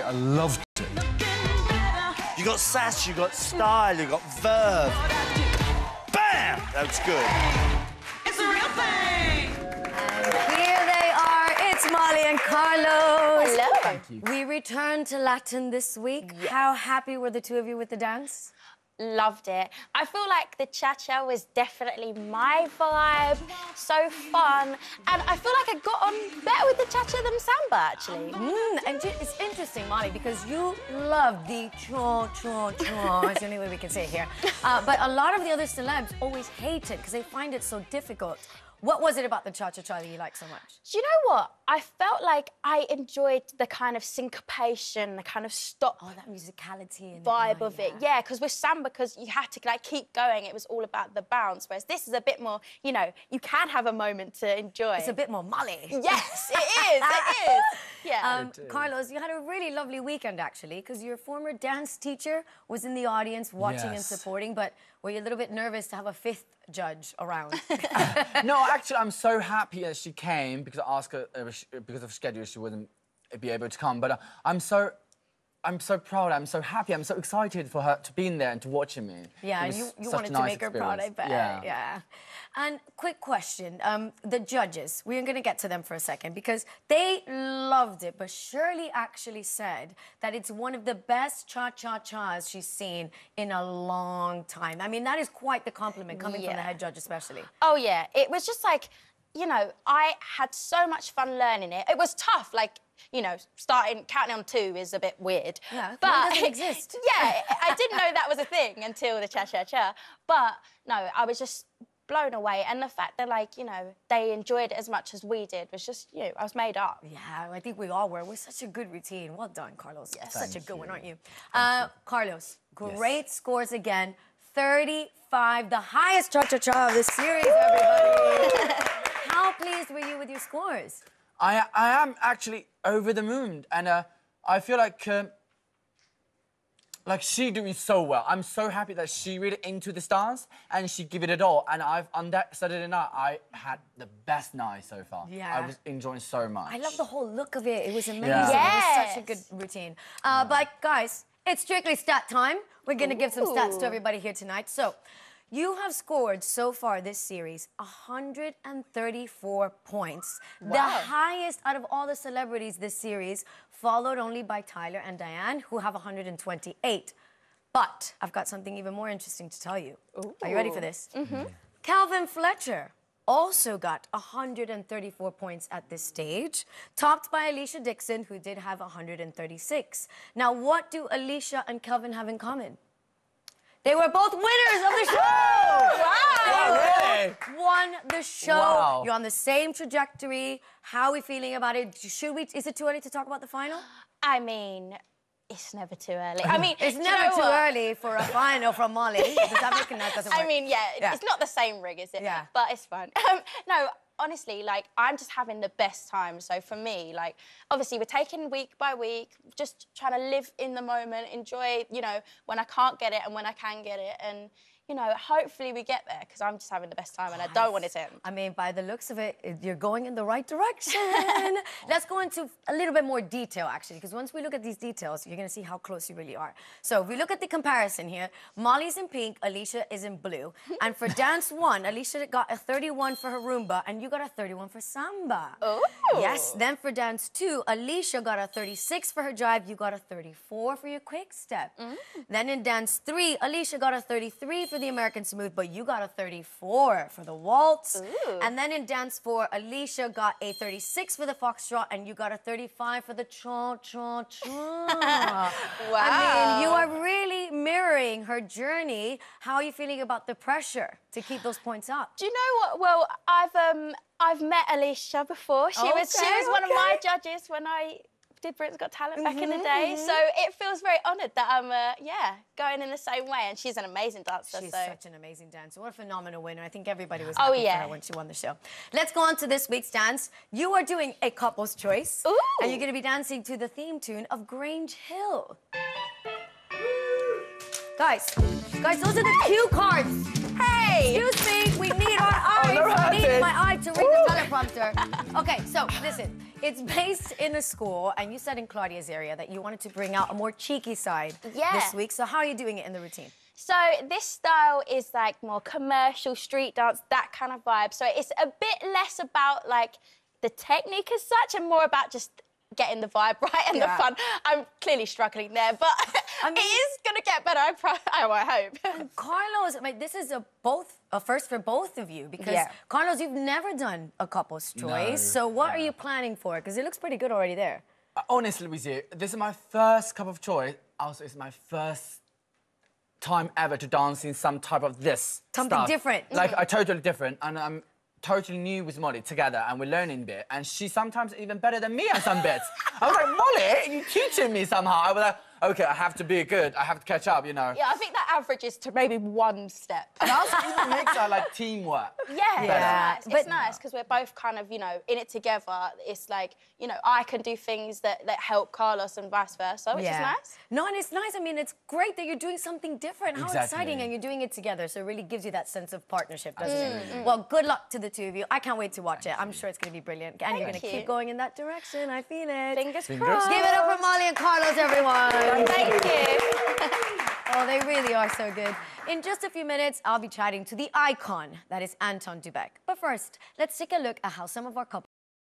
I loved it. You got sass, you got style, you got verve. Bam! That's good. It's a real thing. And here they are. It's Molly and Carlos. Hello. Thank you. We returned to Latin this week. Yes. How happy were the two of you with the dance? Loved it. I feel like the cha-cha was definitely my vibe. So fun. And I feel like I got on better with the cha-cha than samba, actually. And it's interesting, Molly, because you love the cha-cha-cha. It's the only way we can say it here. But a lot of the other celebs always hate it because they find it so difficult. What was it about the cha-cha-cha that you like so much? Do you know what? I felt like I enjoyed the kind of syncopation, the kind of stop That musicality and vibe of it. Yeah, because with samba, because you had to like keep going, it was all about the bounce. Whereas this is a bit more, you know, you can have a moment to enjoy. It's a bit more Molly. Yes, it is. It is. Yeah. Carlos, you had a really lovely weekend, actually, because your former dance teacher was in the audience watching and supporting, but were you a little bit nervous to have a fifth judge around? No, actually, I'm so happy that she came because I asked her because of schedule she wouldn't be able to come. But I'm so proud. I'm so happy. I'm so excited for her to be in there and to watching me. Yeah, It you was wanted such a to nice make her proud, I bet. Yeah. And quick question, the judges, we're going to get to them for a second because they loved it, but Shirley actually said that it's one of the best cha-cha-chas she's seen in a long time. I mean, that is quite the compliment coming from the head judge especially. Oh, yeah. It was just like, you know, I had so much fun learning it. It was tough, like, you know, counting on two is a bit weird. Yeah, but one doesn't exist. Yeah, I didn't know that was a thing until the cha-cha-cha. But, no, I was just blown away. And the fact that, like, you know, they enjoyed it as much as we did was just, you know, I was made up. Yeah, I think we all were. It was such a good routine. Well done, Carlos. Yes. Such a good one, aren't you? Carlos, great scores again. 35, the highest cha-cha-cha of the series, everybody. How pleased were you with your scores? I am actually over the moon, and I feel like she doing so well. I'm so happy that she really into the stars and she give it all. And on that Saturday night, I had the best night so far. Yeah. I was enjoying so much. I love the whole look of it. It was amazing. Yeah. It was such a good routine. But guys, it's strictly stat time. We're gonna give some stats to everybody here tonight. So, you have scored so far this series 134 points. Wow. The highest out of all the celebrities this series, followed only by Tyler and Diane, who have 128. But I've got something even more interesting to tell you. Are you ready for this? Calvin Fletcher also got 134 points at this stage, topped by Alicia Dixon, who did have 136. Now, what do Alicia and Calvin have in common? They were both winners of the show! Wow, really? Won the show. Wow. You're on the same trajectory. How are we feeling about it? Is it too early to talk about the final? I mean, it's never too early. I mean, It's never too early for a final from Molly. Does that make it? That doesn't work. I mean, yeah, it's not the same rig, is it? Yeah. But it's fun. No, honestly, like, I'm just having the best time. So for me, like, obviously we're taking week by week, just trying to live in the moment, enjoy, you know, when I can't get it and when I can get it. And, you know, hopefully we get there because I'm just having the best time and I don't want it to end. I mean, by the looks of it, you're going in the right direction. Let's go into a little bit more detail, actually, because once we look at these details, you're going to see how close you really are. So if we look at the comparison here, Molly's in pink, Alicia is in blue. And for dance one, Alicia got a 31 for her Roomba, and you got a 31 for Samba. Ooh. Yes, then for dance two, Alicia got a 36 for her Jive, you got a 34 for your Quick Step. Then in dance three, Alicia got a 33 for the American Smooth, but you got a 34 for the Waltz. Ooh. And then in dance four, Alicia got a 36 for the Foxtrot, and you got a 35 for the Cha-Cha-Cha. Wow. I mean, you are really mirroring her journey. How are you feeling about the pressure to keep those points up? Do you know what? Well, I've met Alicia before. She was one of my judges when I did Britain's Got Talent back in the day. So it feels very honoured that I'm, going in the same way. And she's an amazing dancer. She's so. such an amazing dancer. What a phenomenal winner. I think everybody was happy for her when she won the show. Let's go on to this week's dance. You are doing a couple's choice. Ooh. And you're going to be dancing to the theme tune of Grange Hill. Guys, those are the cue cards. Hey! Excuse me, we need our eyes. I need my eye to read the teleprompter. Okay, so listen. It's based in a school, and you said in Claudia's area that you wanted to bring out a more cheeky side this week. So how are you doing it in the routine? So this style is like more commercial, street dance, that kind of vibe. So it's a bit less about like the technique as such and more about just getting the vibe right and the fun. I'm clearly struggling there, but I mean, it is going to get better, I hope. Carlos, I mean, this is a first for both of you because, Carlos, you've never done a couple's choice. No. So what are you planning for? Because it looks pretty good already there. Honestly with you, this is my first couple of choice. Also, it's my first time ever to dance in some type of this Something different. Like, totally different. And I'm totally new with Molly together, and we're learning a bit. And she's sometimes even better than me on some bits. I was like, Molly, you're teaching me somehow. I was like, OK, I have to be good. I have to catch up, you know. Yeah, I think that averages to maybe one step. And also even makes our, like, teamwork. Yeah, it's nice because we're both kind of, you know, in it together. It's like, you know, I can do things that help Carlos and vice versa, which is nice. No, and it's nice. I mean, it's great that you're doing something different. How exciting, and you're doing it together. So it really gives you that sense of partnership, doesn't it? Well, good luck to the two of you. I can't wait to watch it. I'm sure it's going to be brilliant. And you're going to keep going in that direction. I feel it. Fingers crossed. Give it up for Molly and Carlos, everyone. Thank you. Oh, they really are so good. In just a few minutes, I'll be chatting to the icon that is Anton Dubek. But first, let's take a look at how some of our couples